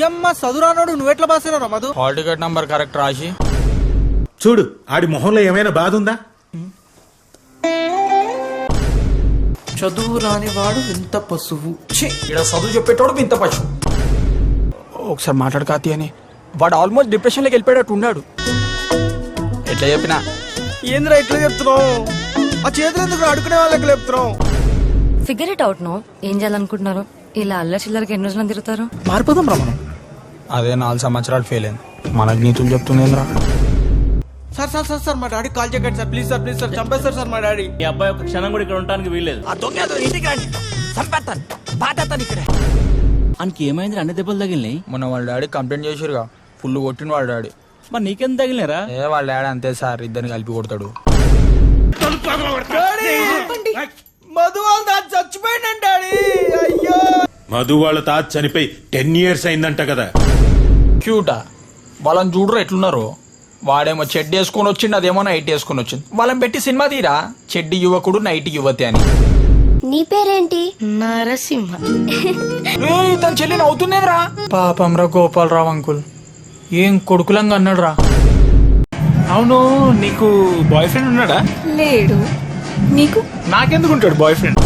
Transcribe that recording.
యమ్మ చదువురానోడు నువ్వెట్లా బాసినారా మధు? హాల్ టికెట్ నంబర్ కరెక్ట్ రాసి చూడు ఆడి మొహంలో ఏమైనా బాధ ఉందా? చదువు రాని వాడు ఇంత పశువు. ఇక్కడ చదువు చెప్పేటోడు ఇంత పశు. ఒకసారి మాట్లాడకాతి అని వాడు ఆల్మోస్ట్ డిప్రెషన్లోకి వెళ్ళిపోయాడు ఉన్నాడు. ఎట్లా చెప్పినా ఏంద్రా ఇట్లా చెప్తున్నావు? ఆ చేతులు ఎందుకు అడుకునే వాళ్ళకి లేపుతున్నావు? Figure it out no. ఏం చేయాలనుకుంటున్నారు? ఇలా అల్లరి చిల్లరకి ఎన్ని రోజులు తిరుగుతారు? మారిపోదాం రా మనం. అదే 4 సంవత్సరాలు ఫెయిల్ అయింది. మనకు నీతులు చెప్తుందేంద్రా. సార్ సార్ సార్ సార్ మా డాడీ కాల్ చేయకండి సార్, ప్లీజ్ సార్ చంపేస్తారు సార్ మా డాడీ. ఈ అబ్బాయి ఒక క్షణం కూడా ఇక్కడ ఉండడానికి వీల్లేదు. ఆయనకి ఏమైంది? అన్ని దెబ్బలు తగిలినాయి. మొన్న వాళ్ళ డాడీ కంప్లైంట్ చేసిరుగా, ఫుల్ కొట్టిన వాళ్ళ డాడీ. మరి నీకెంత తగిలినారా? వాళ్ళ డాడీ అంతే సార్, ఇద్దరిని కలిపి కొడతాడు. మధు వాళ్ళ దాన్ని చచ్చిపోయిందండి డాడీ. అయ్యో మధు వాళ్ళ తాత చనిపోయి 10 years అయిందంట కదా. క్యూటా వాళ్ళని చూడరు ఎట్లున్నారు. వాడేమో చెడ్డి వేసుకొని వచ్చిండు, అదేమో నైట్ వేసుకొని వచ్చింది. వాళ్ళని పెట్టి సినిమా తీరా, చెడ్డి యువకుడు నైట్ యువతి అని. నీ పేరేంటి? నరసింహ. తన చెల్లిని అవుతుందేంద్రా. పాపం రా గోపాలరావు అంకుల్, ఏం కొడుకులంగా అన్నాడు రా. అవును, నీకు బాయ్ ఫ్రెండ్ ఉన్నాడా? లేడు. నీకు? నాకెందుకు ఉంటాడు బాయ్ ఫ్రెండ్?